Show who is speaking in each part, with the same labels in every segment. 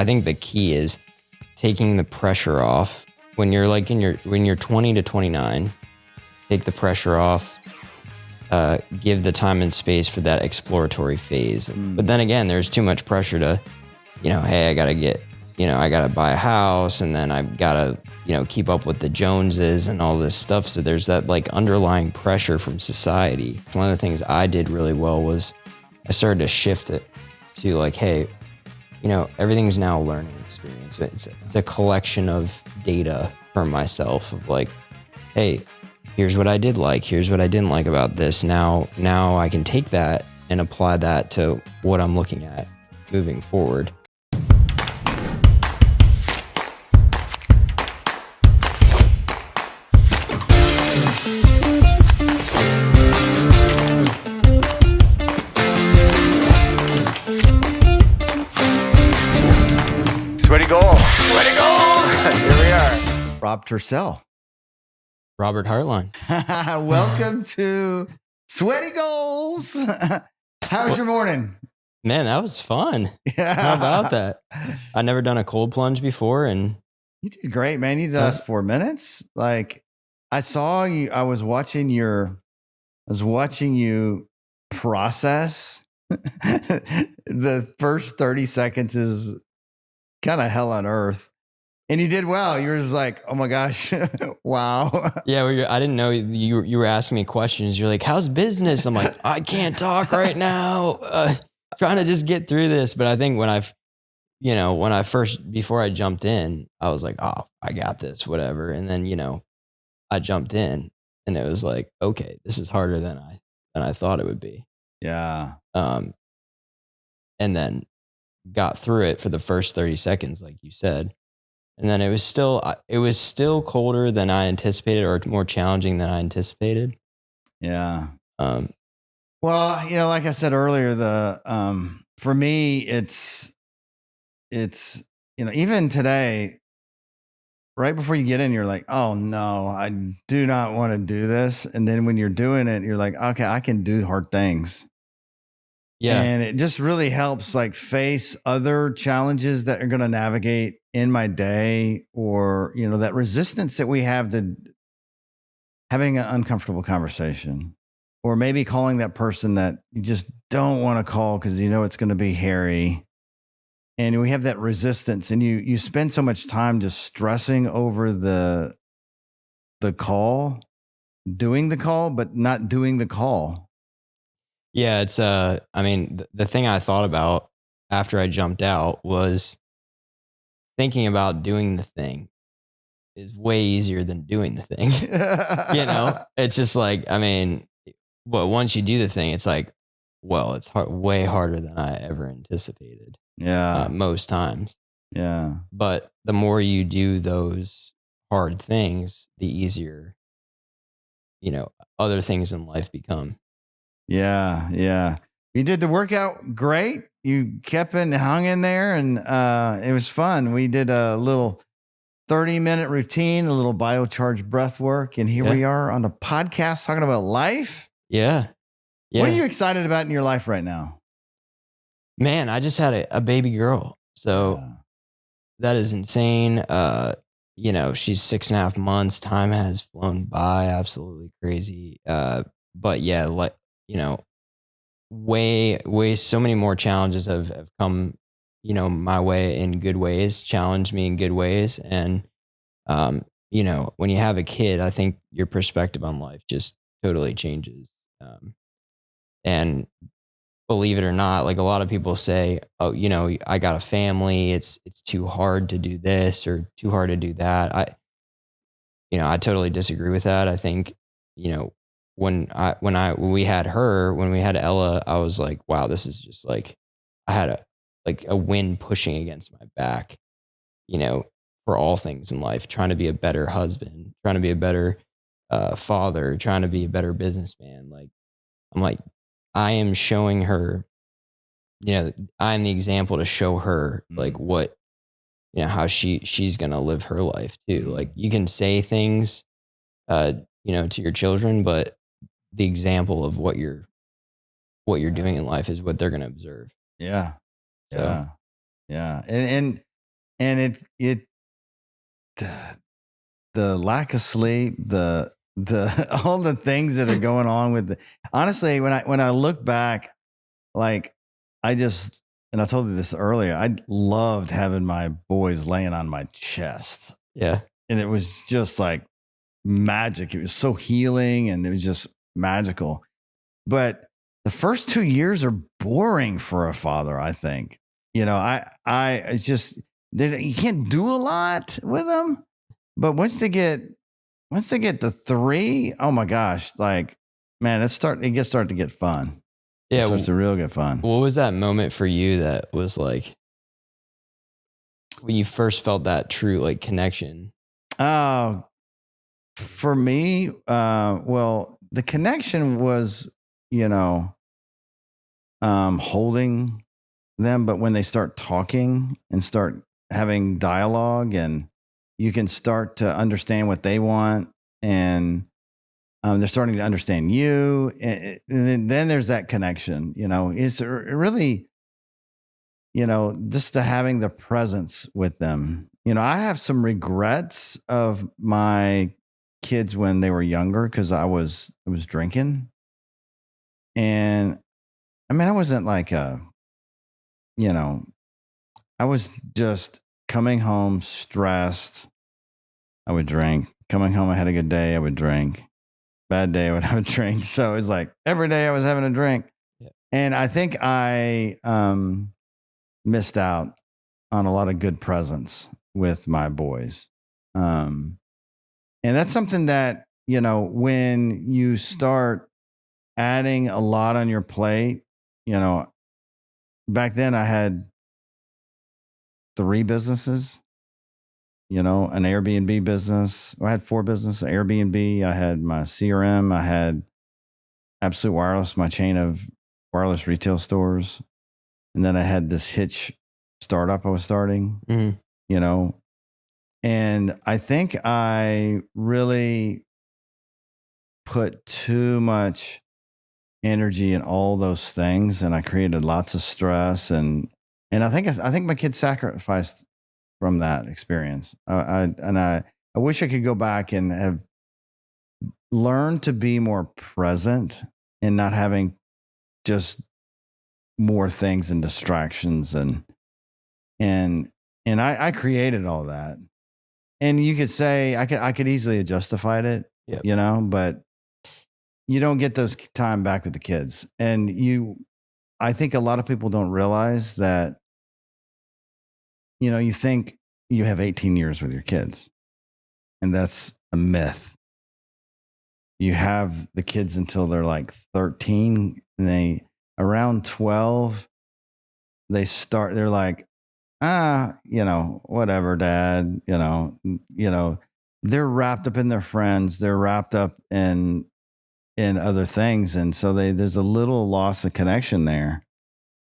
Speaker 1: I think the key is taking the pressure off when you're like when you're 20 to 29, take the pressure off, give the time and space for that exploratory phase. But then again, there's too much pressure to, hey, I gotta buy a house, and then I've gotta, keep up with the Joneses and all this stuff. So there's that like underlying pressure from society. One of the things I did really well was I started to shift it to like, hey, everything's now a learning experience. It's a collection of data for myself of like, hey, here's what I did like, here's what I didn't like about this. Now I can take that and apply that to what I'm looking at moving forward.
Speaker 2: Sweaty goals. Here we are.
Speaker 3: Rob Torsell.
Speaker 1: Robert Hartline.
Speaker 3: Welcome to Sweaty Goals. How was your morning?
Speaker 1: Man, that was fun.
Speaker 3: Yeah.
Speaker 1: How about that? I've never done a cold plunge before, and
Speaker 3: You did great, man. You did us 4 minutes. Like I saw you, I was watching you process. The first 30 seconds is kind of hell on earth. And you did well. You were just like, oh my gosh, wow.
Speaker 1: yeah, I didn't know you were asking me questions. You're like, how's business? I'm like, I can't talk right now. Trying to just get through this. But I think before I jumped in, I was like, oh, I got this, whatever. And then, I jumped in and it was like, okay, this is harder than I thought it would be.
Speaker 3: Yeah.
Speaker 1: And then got through it for the first 30 seconds, like you said. And then it was still colder than I anticipated, or more challenging than I anticipated.
Speaker 3: Yeah.
Speaker 1: Um,
Speaker 3: Well, like I said earlier, for me, it's even today, right before you get in, you're like, oh no, I do not want to do this. And then when you're doing it, you're like, okay, I can do hard things.
Speaker 1: yeah.
Speaker 3: And it just really helps like face other challenges that are going to navigate in my day, or, that resistance that we have to having an uncomfortable conversation, or maybe calling that person that you just don't want to call because it's going to be hairy. And we have that resistance, and you spend so much time just stressing over the call, doing the call, but not doing the call.
Speaker 1: Yeah, it's the thing I thought about after I jumped out was thinking about doing the thing is way easier than doing the thing. It's just like, once you do the thing, it's like, well, it's way harder than I ever anticipated.
Speaker 3: Yeah.
Speaker 1: Most times.
Speaker 3: Yeah.
Speaker 1: But the more you do those hard things, the easier, other things in life become.
Speaker 3: Yeah. Yeah. You did the workout great. You kept it and hung in there, and it was fun. We did a little 30-minute routine, a little biocharged breath work. And here we are on the podcast talking about life.
Speaker 1: Yeah.
Speaker 3: What are you excited about in your life right now?
Speaker 1: Man, I just had a baby girl. So that is insane. She's 6.5 months. Time has flown by. Absolutely crazy. But yeah, way so many more challenges have come, my way in good ways, challenged me in good ways. And, when you have a kid, I think your perspective on life just totally changes. And believe it or not, like a lot of people say, oh, I got a family. It's too hard to do this or too hard to do that. I totally disagree with that. I think, when we had Ella, I was like, wow, this is just like, I had a wind pushing against my back, for all things in life, trying to be a better husband, trying to be a better father, trying to be a better businessman. Like, I'm like, I am showing her, I'm the example to show her like what, how she's going to live her life too. Like you can say things, to your children, but the example of what you're doing in life is what they're going to observe.
Speaker 3: Yeah.
Speaker 1: So,
Speaker 3: Yeah. And and the lack of sleep, the all the things that are going on with honestly, when I look back, like and I told you this earlier, I loved having my boys laying on my chest.
Speaker 1: Yeah.
Speaker 3: And it was just like magic. It was so healing and it was just magical. But the first 2 years are boring for a father, I think. It's just, you can't do a lot with them. But once they get to 3, oh my gosh, like, man, it gets start to get fun.
Speaker 1: Yeah.
Speaker 3: It starts to real get fun.
Speaker 1: What was that moment for you that was like when you first felt that true like connection?
Speaker 3: For me, well, the connection was, holding them, but when they start talking and start having dialogue, and you can start to understand what they want, and they're starting to understand you, and then there's that connection. It's really, just to having the presence with them. I have some regrets of my kids when they were younger because I was drinking, and I mean I wasn't like I was just coming home stressed. I would drink. Coming home, I had a good day. I would drink. Bad day, I would have a drink. So it was like every day I was having a drink, and I think I missed out on a lot of good presents with my boys. And that's something that, when you start adding a lot on your plate, back then I had 3 businesses, an Airbnb business. I had 4 businesses, Airbnb. I had my CRM. I had Absolute Wireless, my chain of wireless retail stores. And then I had this Hitch startup I was starting, and I think I really put too much energy in all those things, and I created lots of stress, and I think my kids sacrificed from that experience. I wish I could go back and have learned to be more present and not having just more things and distractions, and I created all that. And you could say I could easily have justified it, but you don't get those time back with the kids. And I think a lot of people don't realize that, you think you have 18 years with your kids, and that's a myth. You have the kids until they're like 13, and around 12, they're like, whatever, dad, they're wrapped up in their friends. They're wrapped up in other things. And so there's a little loss of connection there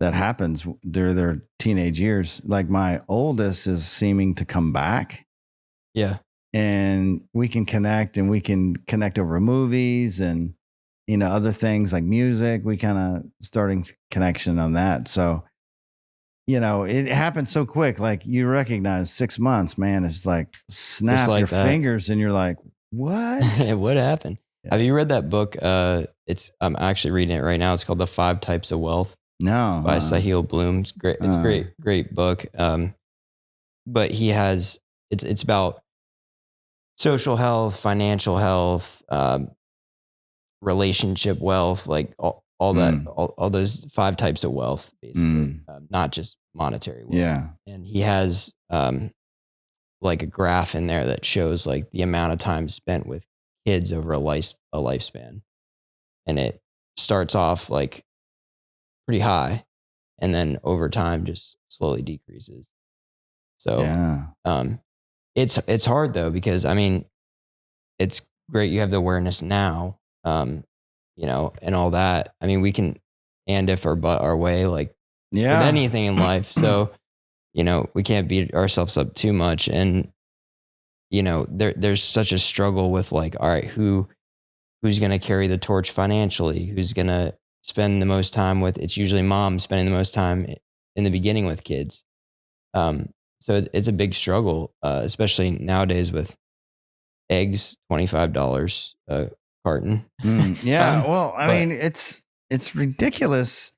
Speaker 3: that happens during their teenage years. Like my oldest is seeming to come back.
Speaker 1: Yeah.
Speaker 3: And we can connect over movies and, other things like music. We kind of starting connection on that. So, it happened so quick. Like you recognize 6 months, man, it's like snap
Speaker 1: like
Speaker 3: your
Speaker 1: that.
Speaker 3: fingers and you're like, what?
Speaker 1: What happened?
Speaker 3: Yeah.
Speaker 1: Have you read that book? I'm actually reading it right now. It's called The 5 Types of Wealth
Speaker 3: No.
Speaker 1: by Sahil Bloom. It's great. It's great book. But he has, it's about social health, financial health, relationship wealth, like all that, all those 5 types of wealth, basically, not just monetary wealth.
Speaker 3: Yeah.
Speaker 1: And he has like a graph in there that shows like the amount of time spent with kids over a lifespan, and it starts off like pretty high, and then over time just slowly decreases. So it's hard though, because I mean, it's great you have the awareness now, and all that. I mean, we can and if our way, like with anything in life. So, we can't beat ourselves up too much. And, there's such a struggle with like, all right, who's going to carry the torch financially? Who's going to spend the most time with, it's usually mom spending the most time in the beginning with kids. So it's a big struggle, especially nowadays with eggs, $25 a carton.
Speaker 3: Yeah. Well, I
Speaker 1: But
Speaker 3: mean, it's ridiculous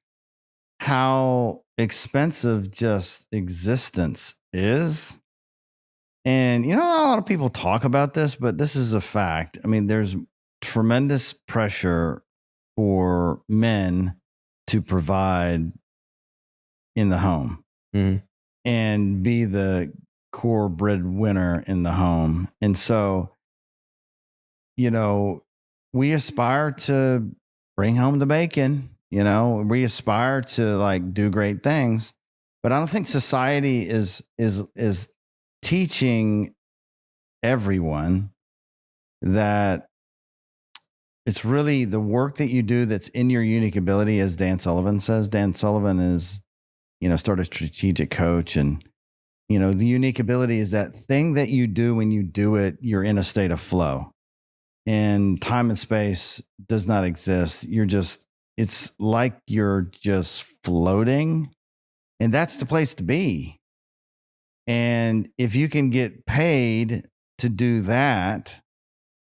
Speaker 3: how expensive just existence is. And a lot of people talk about this, but this is a fact. I mean, there's tremendous pressure for men to provide in the home
Speaker 1: mm,
Speaker 3: and be the core breadwinner in the home. And so, we aspire to bring home the bacon, we aspire to like do great things, but I don't think society is teaching everyone that it's really the work that you do that's in your unique ability, as Dan Sullivan says. Dan Sullivan is, sort of strategic coach. And, the unique ability is that thing that you do when you do it, you're in a state of flow. And time and space does not exist. It's like you're just floating. And that's the place to be. And if you can get paid to do that,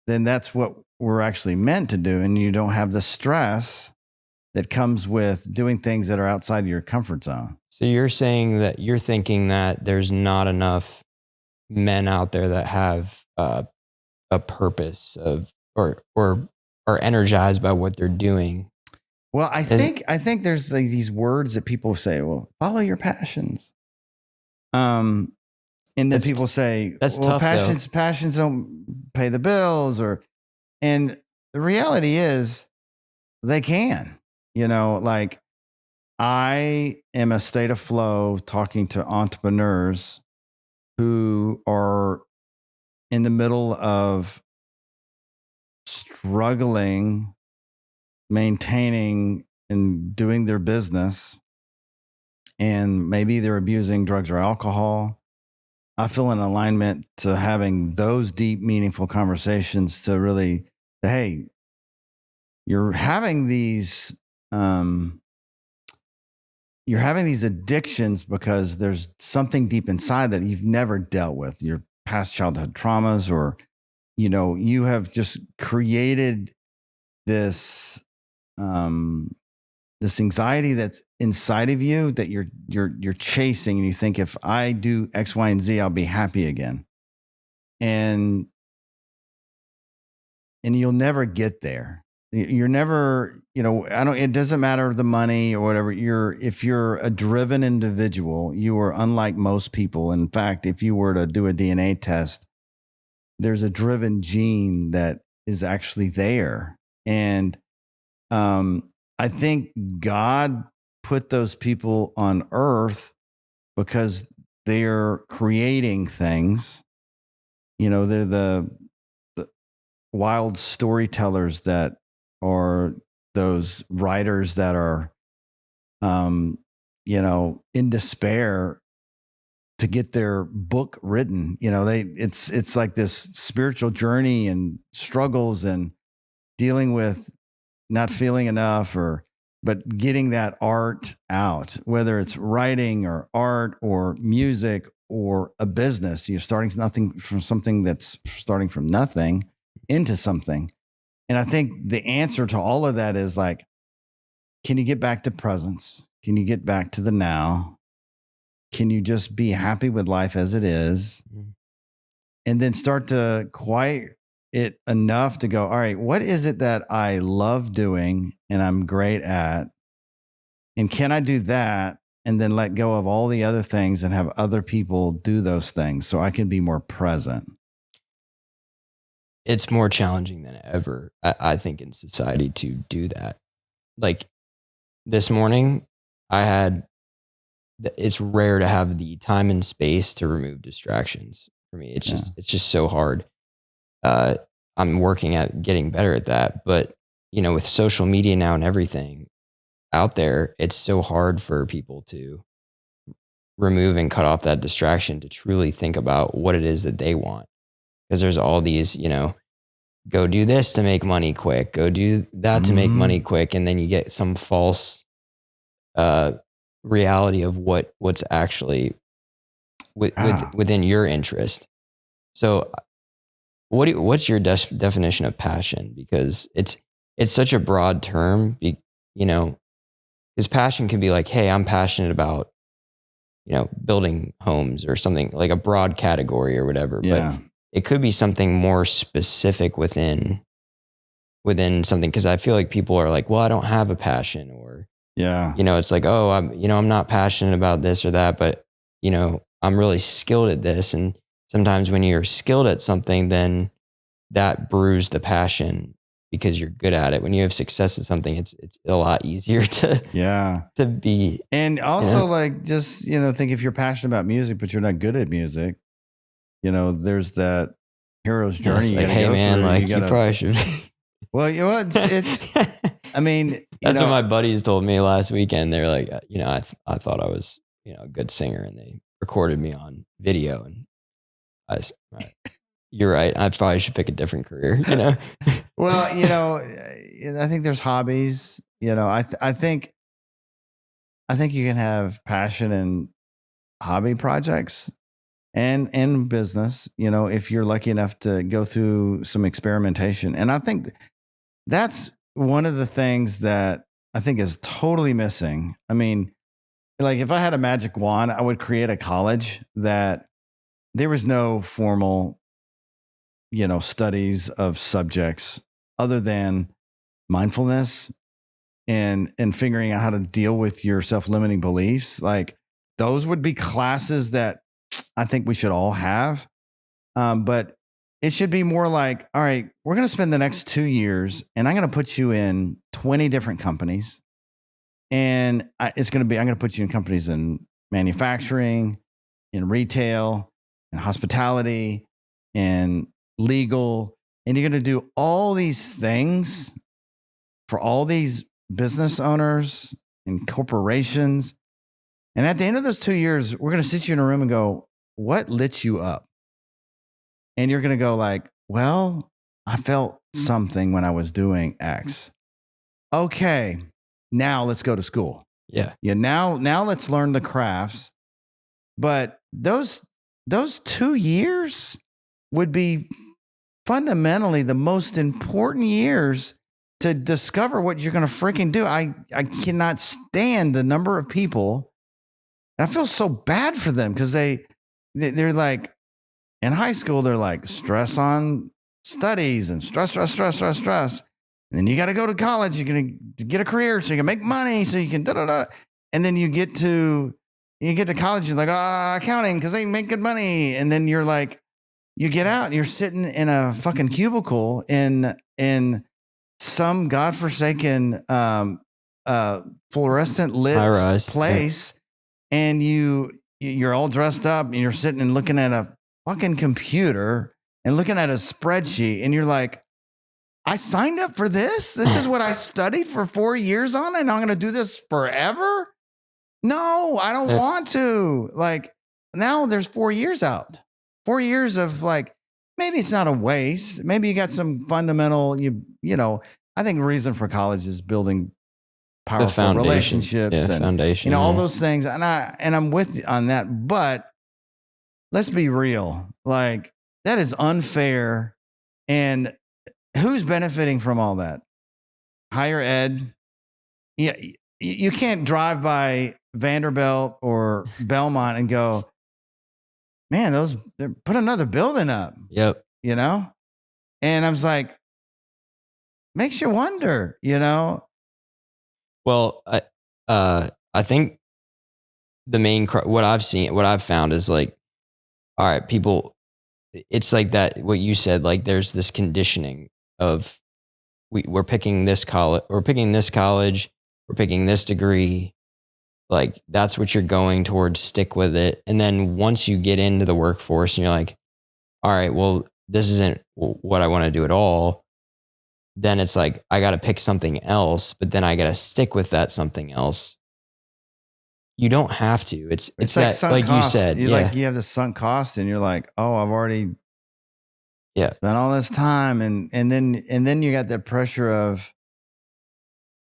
Speaker 3: then that's what we're actually meant to do. And you don't have the stress that comes with doing things that are outside of your comfort zone.
Speaker 1: so you're saying that you're thinking that there's not enough men out there that have a purpose of or are energized by what they're doing.
Speaker 3: Well, I think there's like these words that people say, well, follow your passions. And then people say,
Speaker 1: that's
Speaker 3: well,
Speaker 1: tough, though.
Speaker 3: passions don't pay the bills, and the reality is they can, like I am a state of flow talking to entrepreneurs who are in the middle of struggling, maintaining and doing their business. And maybe they're abusing drugs or alcohol. I feel an alignment to having those deep, meaningful conversations to really say, hey, you're having these addictions because there's something deep inside that you've never dealt with, your past childhood traumas, or you have just created this this anxiety that's inside of you that you're chasing, and you think, if I do X, Y, and Z, I'll be happy again. And you'll never get there. You're never, it doesn't matter the money or whatever. If you're a driven individual, you are unlike most people. In fact, if you were to do a DNA test, there's a driven gene that is actually there. And I think God put those people on earth because they're creating things. They're the wild storytellers that are those writers that are, in despair to get their book written. It's like this spiritual journey and struggles and dealing with not feeling enough, but getting that art out, whether it's writing or art or music or a business. You're starting something that's starting from nothing into something. And I think the answer to all of that is like, can you get back to presence? Can you get back to the now? Can you just be happy with life as it is? And then start to quiet it enough to go, all right, what is it that I love doing and I'm great at? And can I do that and then let go of all the other things and have other people do those things so I can be more present?
Speaker 1: It's more challenging than ever, I think, in society to do that. Like this morning, it's rare to have the time and space to remove distractions for me. It's just so hard. I'm working at getting better at that. But, with social media now and everything out there, it's so hard for people to remove and cut off that distraction to truly think about what it is that they want. Because there's all these, go do this to make money quick, go do that to make money quick. And then you get some false reality of what's actually within your interest. So what's your definition of passion? Because it's such a broad term, you know, because passion can be like, hey, I'm passionate about, you know, building homes or something, like a broad category or whatever.
Speaker 3: Yeah.
Speaker 1: But it could be something more specific within something. Cause I feel like people are like, well, I don't have a passion, or,
Speaker 3: Yeah.
Speaker 1: you know, it's like, oh, I'm not passionate about this or that, but, you know, I'm really skilled at this. And sometimes when you're skilled at something, then that brews the passion because you're good at it. When you have success at something, it's a lot easier to be.
Speaker 3: And also, like, just, you know, think if you're passionate about music, but you're not good at music, you know, there's that hero's journey.
Speaker 1: It's like, hey man,
Speaker 3: through.
Speaker 1: like you probably should.
Speaker 3: Well, you know, it's I mean,
Speaker 1: that's what my buddies told me last weekend. They're like, you know, I thought I was, you know, a good singer, and they recorded me on video, and I was, you're right. I probably should pick a different career, you know?
Speaker 3: Well, you know, I think there's hobbies, you know, I think you can have passion in hobby projects and in business, you know, if you're lucky enough to go through some experimentation. And I think that's one of the things that I think is totally missing. I mean, like, if I had a magic wand, I would create a college that there was no formal, you know, studies of subjects other than mindfulness and figuring out how to deal with your self-limiting beliefs. Like, those would be classes that I think we should all have. But it should be more like, all right, we're going to spend the next 2 years and I'm going to put you in 20 different companies. And I'm going to put you in companies in manufacturing, in retail, in hospitality, in legal. And you're going to do all these things for all these business owners and corporations. And at the end of those 2 years, we're going to sit you in a room and go, what lit you up? And you're going to go like, well, I felt something when I was doing X. Okay, now let's go to school.
Speaker 1: Yeah.
Speaker 3: Now let's learn the crafts. But those 2 years would be fundamentally the most important years to discover what you're going to freaking do. I cannot stand the number of people. And I feel so bad for them because they're like, in high school, they're like, stress on studies and stress. And then you got to go to college. You're going to get a career so you can make money, so you can da-da-da. And then you get to college, you're like, accounting, because they make good money. And then you're like, you get out and you're sitting in a fucking cubicle in some godforsaken fluorescent lit place. Yeah. And you're all dressed up and you're sitting and looking at a fucking computer and looking at a spreadsheet, and you're like, I signed up for this. This is what I studied for 4 years on, and I'm going to do this forever. No, I don't want to. Like, now there's 4 years out, 4 years of, like, maybe it's not a waste. Maybe you got some fundamental, you know, I think the reason for college is building powerful relationships and foundation, you know, all those things. And I'm with you on that, but let's be real. Like, that is unfair. And who's benefiting from all that? Higher ed. Yeah, you can't drive by Vanderbilt or Belmont and go, man, put another building up.
Speaker 1: Yep.
Speaker 3: You know? And I was like, makes you wonder, you know?
Speaker 1: Well, I think the main, what I've found is like, all right, people, it's like that, what you said, like there's this conditioning of we're picking this college, we're picking this degree. Like, that's what you're going towards, stick with it. And then once you get into the workforce and you're like, all right, well, this isn't what I want to do at all. Then it's like, I got to pick something else, but then I got to stick with that something else. You don't have to. It's like, that, like cost. You said,
Speaker 3: you have the sunk cost, and you're like, oh, I've already spent all this time, and then you got that pressure of,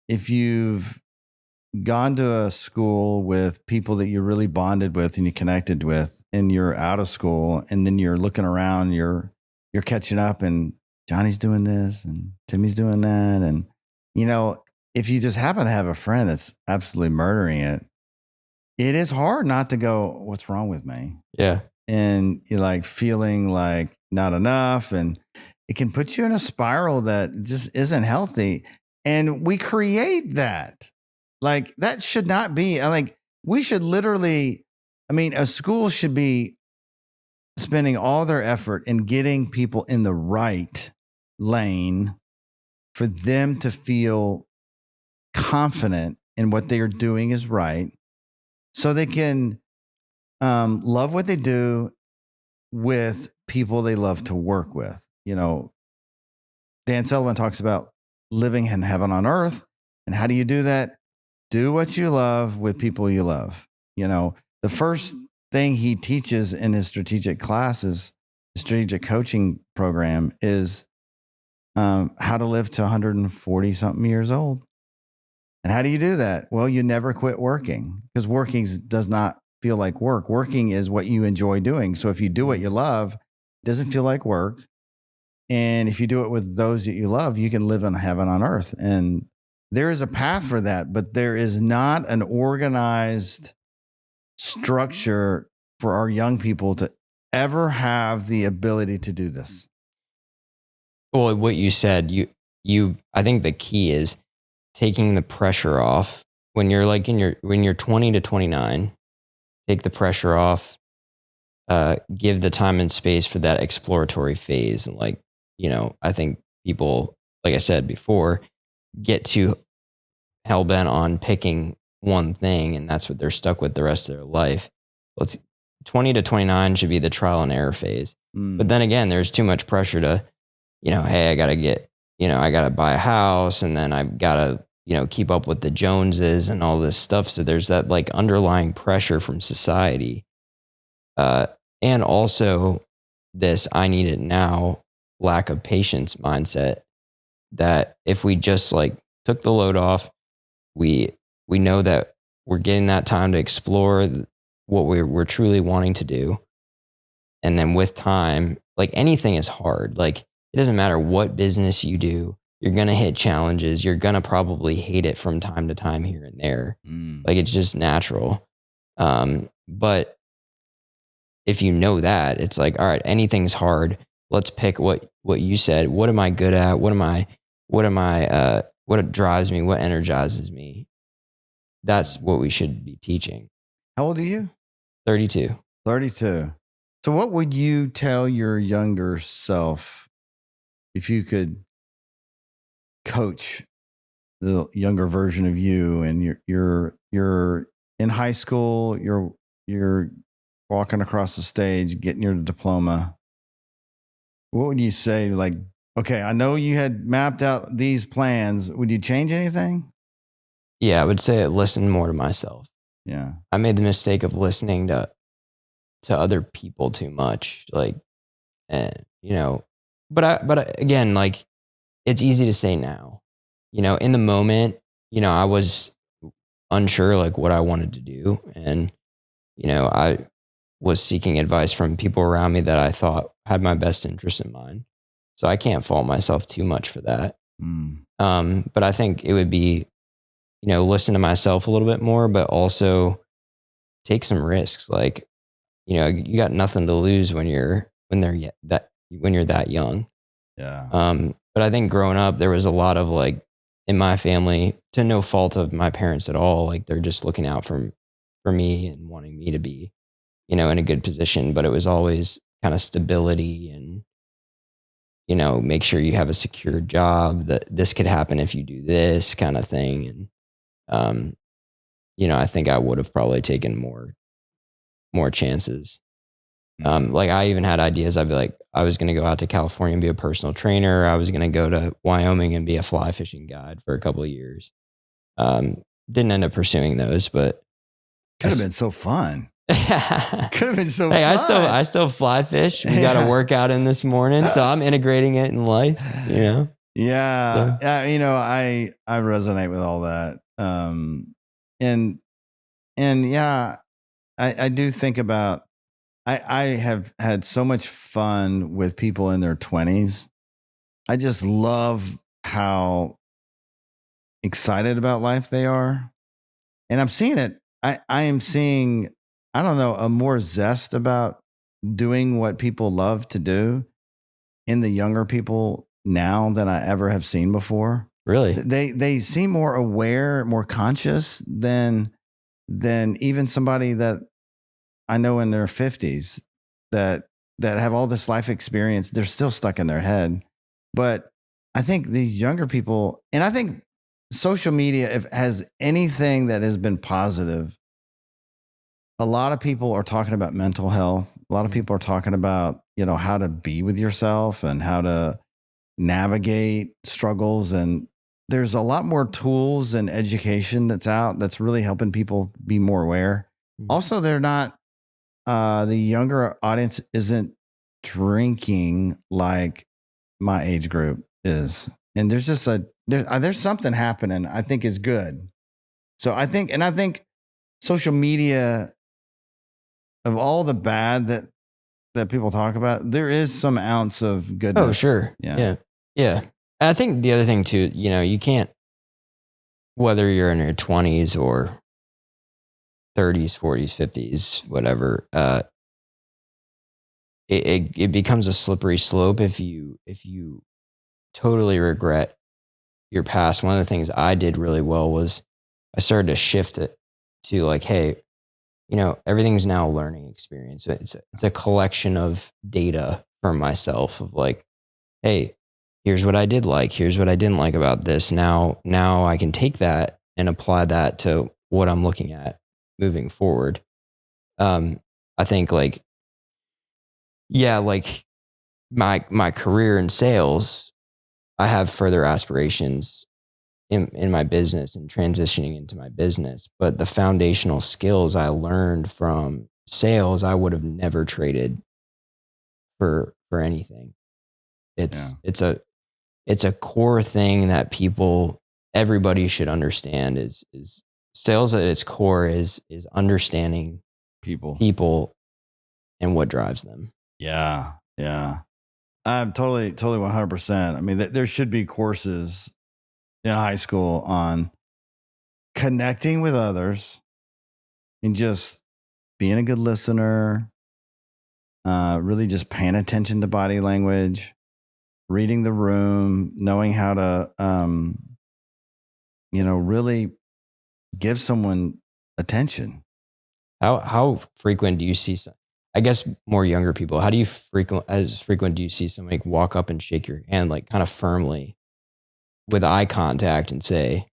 Speaker 3: if you've gone to a school with people that you really bonded with and you connected with, and you're out of school, and then you're looking around, you're catching up, and Johnny's doing this and Timmy's doing that. And, if you just happen to have a friend that's absolutely murdering it, it is hard not to go, what's wrong with me?
Speaker 1: Yeah.
Speaker 3: And you're like feeling like not enough. And it can put you in a spiral that just isn't healthy. And we create that. Like, that should not be, like, we should literally, a school should be spending all their effort in getting people in the right lane for them to feel confident in what they are doing is right, so they can love what they do with people they love to work with. Dan Sullivan talks about living in heaven on earth. And how do you do that? Do what you love with people you love. The first thing he teaches in his strategic classes, the strategic coaching program, is how to live to 140 something years old. And how do you do that? Well, you never quit working, because working does not feel like work. Working is what you enjoy doing. So if you do what you love, it doesn't feel like work. And if you do it with those that you love, you can live in heaven on earth. And there is a path for that, but there is not an organized structure for our young people to ever have the ability to do this.
Speaker 1: Well, what you said, I think the key is taking the pressure off when you're like when you're 20 to 29, take the pressure off, give the time and space for that exploratory phase. And I think people, like I said before, get too hell-bent on picking one thing, and that's what they're stuck with the rest of their life. 20 to 29 should be the trial and error phase. But then again, there's too much pressure to, hey, I got to buy a house, and then I've got to, keep up with the Joneses and all this stuff. So there's that like underlying pressure from society. And also this I need it now lack of patience mindset, that if we just like took the load off, we know that we're getting that time to explore what we're truly wanting to do. And then with time, like anything is hard. Like it doesn't matter what business you do, you're going to hit challenges. You're going to probably hate it from time to time here and there. Like it's just natural. But if you know that, it's like, all right, anything's hard. Let's pick what you said. What am I good at? What drives me? What energizes me? That's what we should be teaching.
Speaker 3: How old are you?
Speaker 1: 32.
Speaker 3: 32. So what would you tell your younger self if you could coach the younger version of you, and you're in high school, you're walking across the stage, getting your diploma? What would you say? Like, okay, I know you had mapped out these plans. Would you change anything?
Speaker 1: Yeah, I would say listen more to myself.
Speaker 3: Yeah.
Speaker 1: I made the mistake of listening to other people too much. Like, but again, like it's easy to say now, in the moment, I was unsure like what I wanted to do. And, I was seeking advice from people around me that I thought had my best interest in mind. So I can't fault myself too much for that. But I think it would be, listen to myself a little bit more, but also take some risks. Like, you got nothing to lose when you're that young.
Speaker 3: Yeah.
Speaker 1: But I think growing up, there was a lot of like in my family, to no fault of my parents at all. Like they're just looking out for me and wanting me to be, in a good position. But it was always kind of stability and, make sure you have a secure job, that this could happen if you do this kind of thing. And, I think I would have probably taken more chances. Like I even had ideas. I'd be like, I was going to go out to California and be a personal trainer. I was going to go to Wyoming and be a fly fishing guide for a couple of years. Didn't end up pursuing those, but
Speaker 3: could have been so fun. Could have been so fun.
Speaker 1: I still fly fish. We got a workout in this morning, so I'm integrating it in life,
Speaker 3: Yeah.
Speaker 1: So.
Speaker 3: I resonate with all that. and yeah, I do think about, I have had so much fun with people in their 20s. I just love how excited about life they are. And I'm seeing it. I am seeing, I don't know, a more zest about doing what people love to do in the younger people now than I ever have seen before.
Speaker 1: Really?
Speaker 3: They seem more aware, more conscious than even somebody that I know in their 50s that have all this life experience. They're still stuck in their head. But I think these younger people, and I think social media, if has anything that has been positive, a lot of people are talking about mental health. A lot of people are talking about, how to be with yourself and how to navigate struggles. And there's a lot more tools and education that's out that's really helping people be more aware. Also, they're not, the younger audience isn't drinking like my age group is. And there's just there's something happening I think is good. So I think social media, of all the bad that people talk about, there is some ounce of goodness.
Speaker 1: Oh, sure. Yeah. And I think the other thing too, you can't, whether you're in your 20s or 30s, 40s, 50s, whatever, it becomes a slippery slope if you totally regret your past. One of the things I did really well was I started to shift it to like, hey, everything's now a learning experience. It's a collection of data from myself of like, hey, here's what I did like, here's what I didn't like about this. Now I can take that and apply that to what I'm looking at moving forward. I think like my career in sales, I have further aspirations in my business and transitioning into my business. But the foundational skills I learned from sales, I would have never traded for anything. It's a core thing that everybody should understand is sales at its core is understanding people and what drives them.
Speaker 3: Yeah. I'm totally 100%. I mean, there should be courses in high school on connecting with others and just being a good listener, really just paying attention to body language, reading the room, knowing how to, really give someone attention.
Speaker 1: How frequent do you see I guess more younger people, how do you frequent do you see somebody walk up and shake your hand like kind of firmly with eye contact and say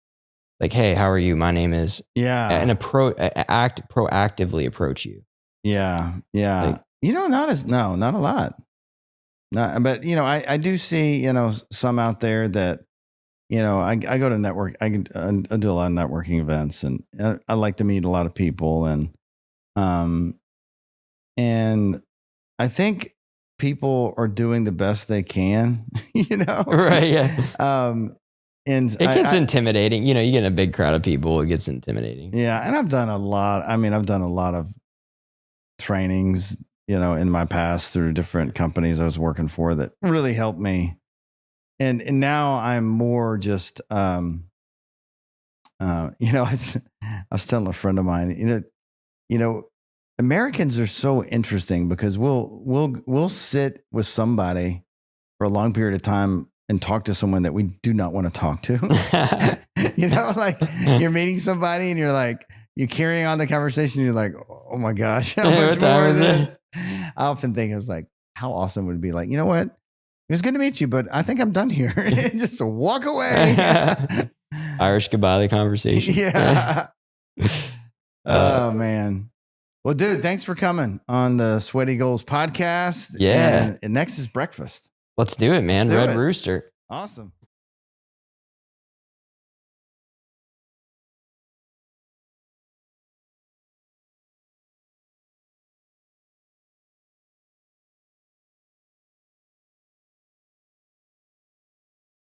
Speaker 1: like, hey, how are you? My name is, and proactively approach you.
Speaker 3: Yeah. Like, not a lot. But I do see, some out there that, I go to network. I do a lot of networking events, and I like to meet a lot of people, and I think people are doing the best they can,
Speaker 1: Right. Yeah.
Speaker 3: And
Speaker 1: it gets intimidating. You get in a big crowd of people, it gets intimidating.
Speaker 3: Yeah. And I've done a lot. I've done a lot of trainings, in my past through different companies I was working for that really helped me. And now I'm more just, I was telling a friend of mine, Americans are so interesting because we'll sit with somebody for a long period of time and talk to someone that we do not want to talk to. Like you're meeting somebody and you're carrying on the conversation. You're like, oh my gosh, how much more is it? I often think it was like, how awesome would it be? Like, you know what? It was good to meet you, but I think I'm done here. Just walk away.
Speaker 1: Irish goodbye the conversation.
Speaker 3: Yeah. Oh man. Well, dude, thanks for coming on the Sweaty Goals podcast.
Speaker 1: Yeah.
Speaker 3: And next is breakfast.
Speaker 1: Let's do it, man. Red Rooster.
Speaker 3: Awesome.